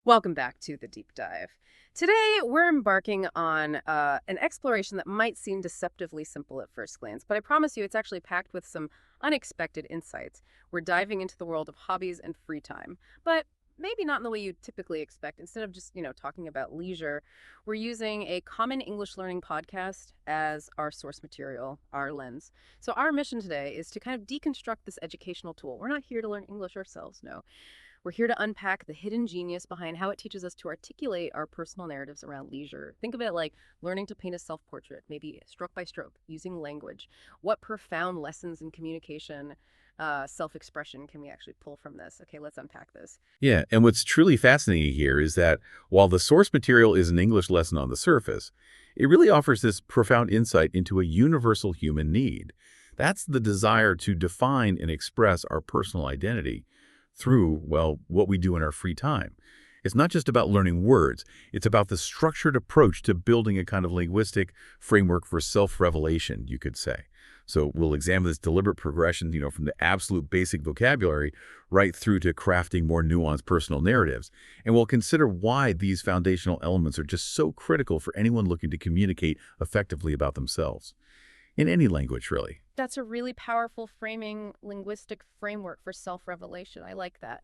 Welcome back to the deep dive. Today, we're embarking on an exploration that might seem deceptively simple at first glance, but I promise you it's actually packed with some unexpected insights. We're diving into the world of hobbies and free time, but maybe not in the way you typically expect. Instead of just, talking about leisure, we're using a common English learning podcast as our source material, our lens. So our mission today is to kind of deconstruct this educational tool. We're not here to learn English ourselves, no. We're here to unpack the hidden genius behind how it teaches us to articulate our personal narratives around leisure. Think of it like learning to paint a self-portrait, maybe stroke by stroke, using language. What profound lessons in communication, self-expression can we actually pull from this? Okay, let's unpack this. Yeah, and what's truly fascinating here is that while the source material is an English lesson on the surface, it really offers this profound insight into a universal human need. That's the desire to define and express our personal identity through, well, what we do in our free time. It's not just about learning words. It's about the structured approach to building a kind of linguistic framework for self-revelation, you could say. So we'll examine this deliberate progression, from the absolute basic vocabulary right through to crafting more nuanced personal narratives. And we'll consider why these foundational elements are just so critical for anyone looking to communicate effectively about themselves. In any language, really. That's a really powerful framing linguistic framework for self-revelation. I like that.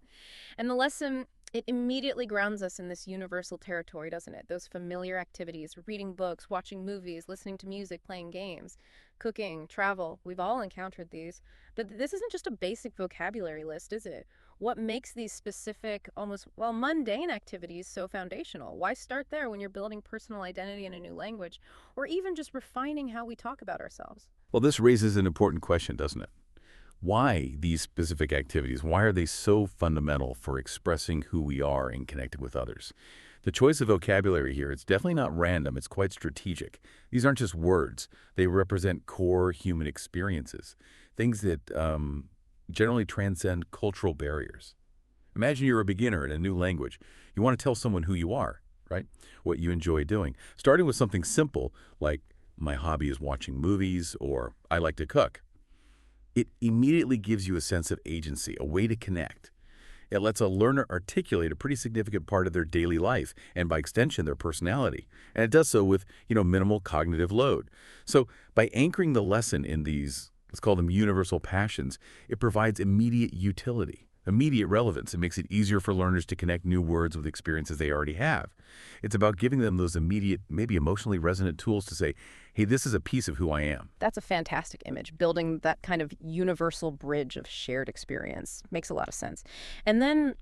And the lesson, it immediately grounds us in this universal territory, doesn't it? Those familiar activities, reading books, watching movies, listening to music, playing games, cooking, travel. We've all encountered these. But this isn't just a basic vocabulary list, is it? What makes these specific, almost, mundane activities so foundational? Why start there when you're building personal identity in a new language, or even just refining how we talk about ourselves? Well, this raises an important question, doesn't it? Why these specific activities? Why are they so fundamental for expressing who we are and connecting with others? The choice of vocabulary here, it's definitely not random. It's quite strategic. These aren't just words. They represent core human experiences, things that generally transcend cultural barriers. Imagine you're a beginner in a new language. You want to tell someone who you are, right? What you enjoy doing. Starting with something simple like, my hobby is watching movies, or I like to cook. It immediately gives you a sense of agency, a way to connect. It lets a learner articulate a pretty significant part of their daily life, and by extension, their personality. And it does so with, minimal cognitive load. So by anchoring the lesson in these, let's call them universal passions, it provides immediate utility, immediate relevance. It makes it easier for learners to connect new words with experiences they already have. It's about giving them those immediate, maybe emotionally resonant tools to say, hey, this is a piece of who I am. That's a fantastic image. Building that kind of universal bridge of shared experience makes a lot of sense. And then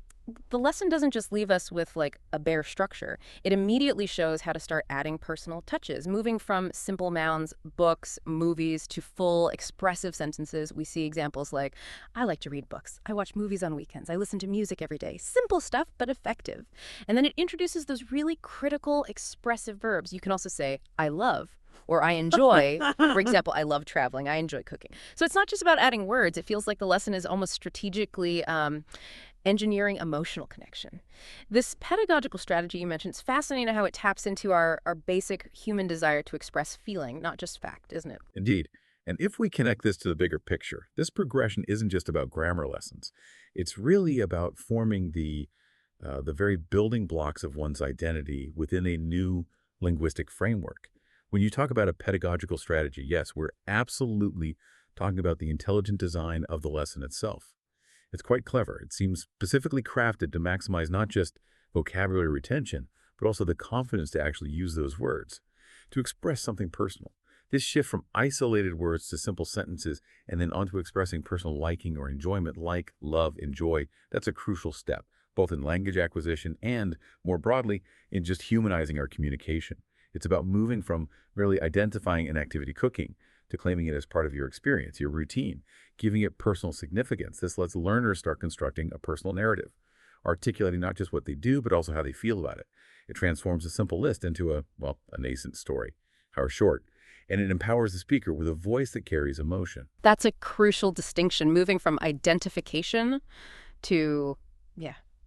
the lesson doesn't just leave us with like a bare structure. It immediately shows how to start adding personal touches, moving from simple nouns, books, movies, to full expressive sentences. We see examples like, I like to read books. I watch movies on weekends. I listen to music every day. Simple stuff, but effective. And then it introduces those really critical expressive verbs. You can also say, I love, or I enjoy. For example, I love traveling. I enjoy cooking. So it's not just about adding words. It feels like the lesson is almost strategically engineering emotional connection. This pedagogical strategy you mentioned, it's fascinating how it taps into our basic human desire to express feeling, not just fact, isn't it? Indeed. And if we connect this to the bigger picture, this progression isn't just about grammar lessons. It's really about forming the very building blocks of one's identity within a new linguistic framework. When you talk about a pedagogical strategy, yes, we're absolutely talking about the intelligent design of the lesson itself. It's quite clever. It seems specifically crafted to maximize not just vocabulary retention, but also the confidence to actually use those words, to express something personal. This shift from isolated words to simple sentences and then onto expressing personal liking or enjoyment, like, love, enjoy, that's a crucial step, both in language acquisition and, more broadly, in just humanizing our communication. It's about moving from merely identifying an activity, cooking, to claiming it as part of your experience, your routine, giving it personal significance. This lets learners start constructing a personal narrative, articulating not just what they do, but also how they feel about it. It transforms a simple list into a nascent story, however short, and it empowers the speaker with a voice that carries emotion. That's a crucial distinction, moving from identification to,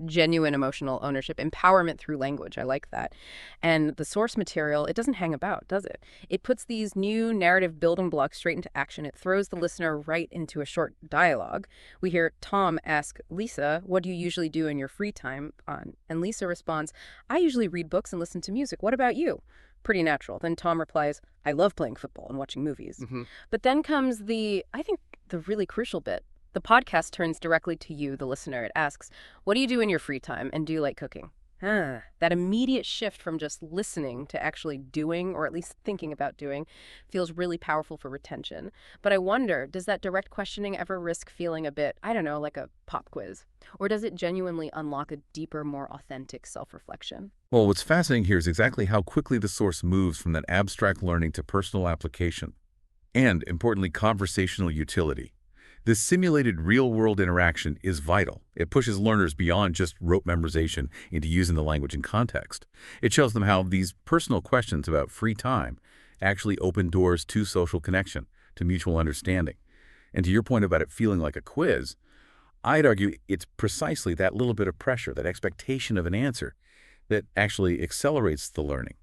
Genuine emotional ownership, empowerment through language. I like that. And the source material, it doesn't hang about, does it? It puts these new narrative building blocks straight into action. It throws the listener right into a short dialogue. We hear Tom ask Lisa, "What do you usually do in your free time?" And Lisa responds, "I usually read books and listen to music. What about you?" Pretty natural. Then Tom replies, "I love playing football and watching movies." Hmm. But then comes I think, the really crucial bit. The podcast turns directly to you, the listener. It asks, "What do you do in your free time? And do you like cooking?" That immediate shift from just listening to actually doing, or at least thinking about doing, feels really powerful for retention. But I wonder, does that direct questioning ever risk feeling a bit, I don't know, like a pop quiz? Or does it genuinely unlock a deeper, more authentic self-reflection? Well, what's fascinating here is exactly how quickly the source moves from that abstract learning to personal application and, importantly, conversational utility. This simulated real-world interaction is vital. It pushes learners beyond just rote memorization into using the language in context. It shows them how these personal questions about free time actually open doors to social connection, to mutual understanding. And to your point about it feeling like a quiz, I'd argue it's precisely that little bit of pressure, that expectation of an answer, that actually accelerates the learning.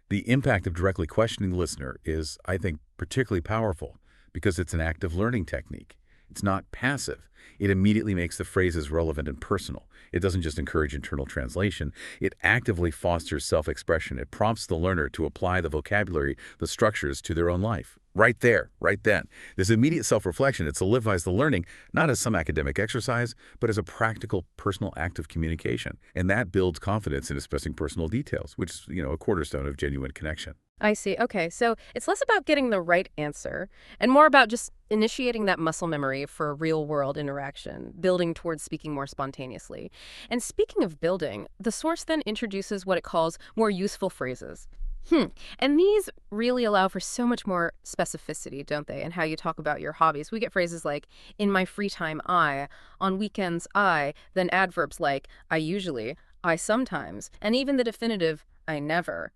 The impact of directly questioning the listener is, I think, particularly powerful because it's an active learning technique. It's not passive. It immediately makes the phrases relevant and personal. It doesn't just encourage internal translation. It actively fosters self-expression. It prompts the learner to apply the vocabulary, the structures to their own life. Right there, right then. This immediate self-reflection, it solidifies the learning, not as some academic exercise, but as a practical, personal act of communication. And that builds confidence in expressing personal details, which is, a cornerstone of genuine connection. I see. Okay, so it's less about getting the right answer and more about just initiating that muscle memory for real world interaction, building towards speaking more spontaneously. And speaking of building, the source then introduces what it calls more useful phrases. Hmm. And these really allow for so much more specificity, don't they? And how you talk about your hobbies. We get phrases like, "in my free time, I," "on weekends, I," then adverbs like, "I usually," "I sometimes," and even the definitive, "I never."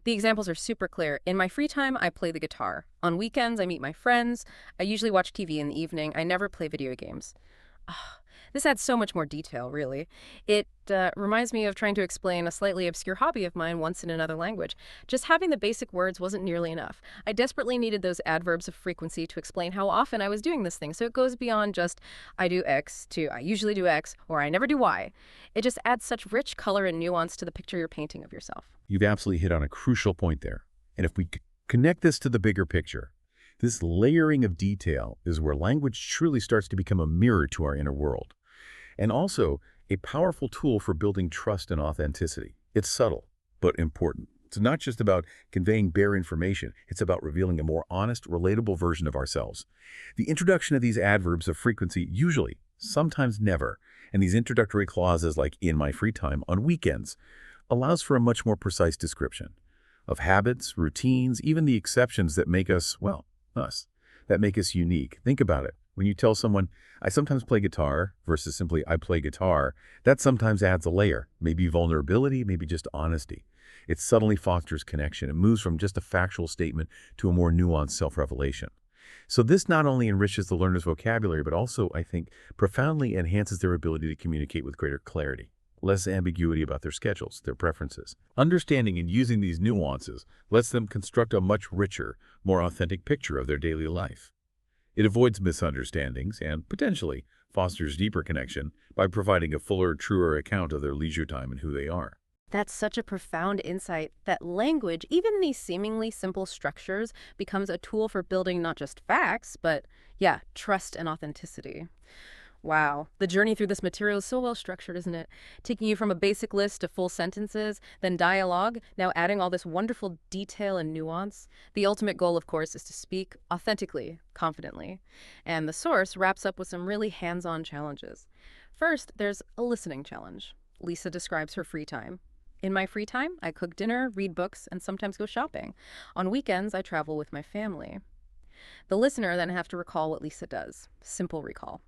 The examples are super clear. In my free time, I play the guitar. On weekends, I meet my friends. I usually watch TV in the evening. I never play video games. Ah, this adds so much more detail, really. It reminds me of trying to explain a slightly obscure hobby of mine once in another language. Just having the basic words wasn't nearly enough. I desperately needed those adverbs of frequency to explain how often I was doing this thing, so it goes beyond just "I do X" to "I usually do X" or "I never do Y." It just adds such rich color and nuance to the picture you're painting of yourself. You've absolutely hit on a crucial point there. And if we connect this to the bigger picture, this layering of detail is where language truly starts to become a mirror to our inner world, and also a powerful tool for building trust and authenticity. It's subtle, but important. It's not just about conveying bare information. It's about revealing a more honest, relatable version of ourselves. The introduction of these adverbs of frequency, usually, sometimes never, and these introductory clauses like "in my free time," "on weekends," allows for a much more precise description of habits, routines, even the exceptions that make us, well, us, that make us unique. Think about it. When you tell someone, "I sometimes play guitar," versus simply "I play guitar," that sometimes adds a layer, maybe vulnerability, maybe just honesty. It suddenly fosters connection. It moves from just a factual statement to a more nuanced self-revelation. So this not only enriches the learner's vocabulary, but also, I think, profoundly enhances their ability to communicate with greater clarity. Less ambiguity about their schedules, their preferences. Understanding and using these nuances lets them construct a much richer, more authentic picture of their daily life. It avoids misunderstandings and, potentially, fosters deeper connection by providing a fuller, truer account of their leisure time and who they are. That's such a profound insight that language, even these seemingly simple structures, becomes a tool for building not just facts, but, yeah, trust and authenticity. Wow. The journey through this material is so well structured, isn't it? Taking you from a basic list to full sentences, then dialogue, now adding all this wonderful detail and nuance. The ultimate goal, of course, is to speak authentically, confidently. And the source wraps up with some really hands-on challenges. First, there's a listening challenge. Lisa describes her free time. "In my free time, I cook dinner, read books, and sometimes go shopping. On weekends, I travel with my family." The listener then have to recall what Lisa does. Simple recall.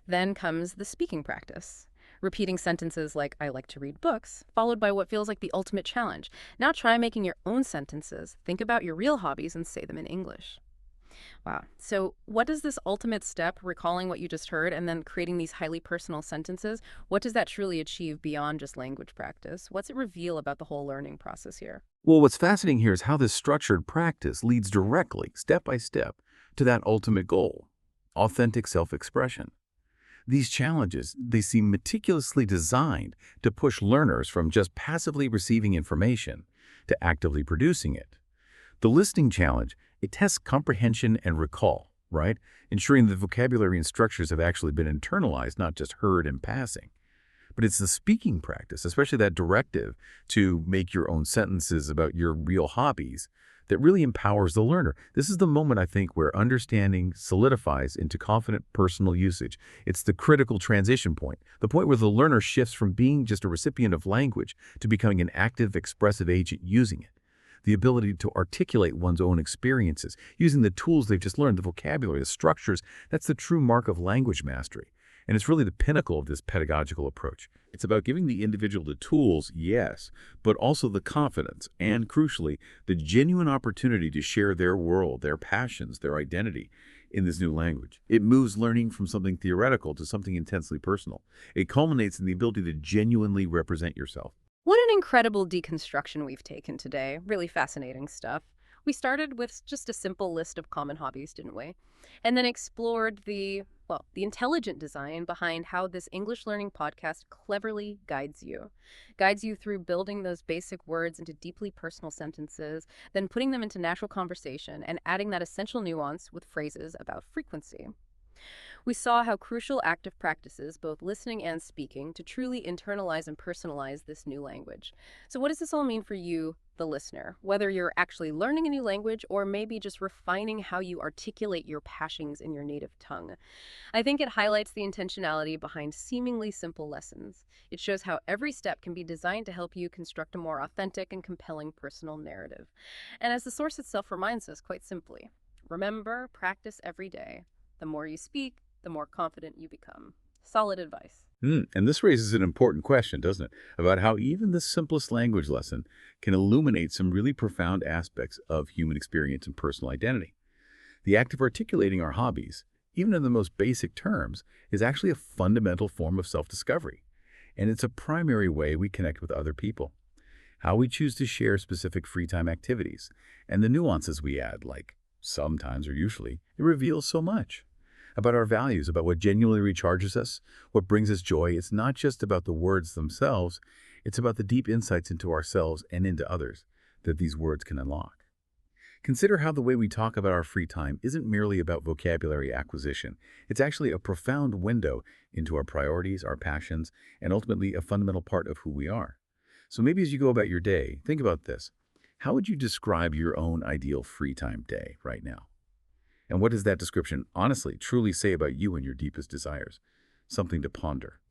Then comes the speaking practice. Repeating sentences like "I like to read books," followed by what feels like the ultimate challenge. Now try making your own sentences. Think about your real hobbies and say them in English. Wow. So, what does this ultimate step, recalling what you just heard and then creating these highly personal sentences, what does that truly achieve beyond just language practice? What's it reveal about the whole learning process here? Well, what's fascinating here is how this structured practice leads directly, step by step, to that ultimate goal, authentic self-expression. These challenges, they seem meticulously designed to push learners from just passively receiving information to actively producing it. The listening challenge, it tests comprehension and recall, right? Ensuring the vocabulary and structures have actually been internalized, not just heard in passing. But it's the speaking practice, especially that directive to make your own sentences about your real hobbies, that really empowers the learner. This is the moment, I think, where understanding solidifies into confident personal usage. It's the critical transition point, the point where the learner shifts from being just a recipient of language to becoming an active, expressive agent using it. The ability to articulate one's own experiences, using the tools they've just learned, the vocabulary, the structures, that's the true mark of language mastery. And it's really the pinnacle of this pedagogical approach. It's about giving the individual the tools, yes, but also the confidence and, crucially, the genuine opportunity to share their world, their passions, their identity in this new language. It moves learning from something theoretical to something intensely personal. It culminates in the ability to genuinely represent yourself. What an incredible deconstruction we've taken today. Really fascinating stuff. We started with just a simple list of common hobbies, didn't we? And then explored the intelligent design behind how this English learning podcast cleverly guides you. Guides you through building those basic words into deeply personal sentences, then putting them into natural conversation and adding that essential nuance with phrases about frequency. We saw how crucial active practices, both listening and speaking, to truly internalize and personalize this new language. So, what does this all mean for you, the listener? Whether you're actually learning a new language or maybe just refining how you articulate your passions in your native tongue. I think it highlights the intentionality behind seemingly simple lessons. It shows how every step can be designed to help you construct a more authentic and compelling personal narrative. And as the source itself reminds us quite simply, remember, practice every day. The more you speak, the more confident you become. Solid advice. And this raises an important question, doesn't it? About how even the simplest language lesson can illuminate some really profound aspects of human experience and personal identity. The act of articulating our hobbies, even in the most basic terms, is actually a fundamental form of self-discovery. And it's a primary way we connect with other people. How we choose to share specific free time activities, and the nuances we add, like sometimes or usually, it reveals so much about our values, about what genuinely recharges us, what brings us joy. It's not just about the words themselves, it's about the deep insights into ourselves and into others that these words can unlock. Consider how the way we talk about our free time isn't merely about vocabulary acquisition. It's actually a profound window into our priorities, our passions, and ultimately a fundamental part of who we are. So maybe as you go about your day, think about this. How would you describe your own ideal free time day right now? And what does that description honestly, truly say about you and your deepest desires? Something to ponder.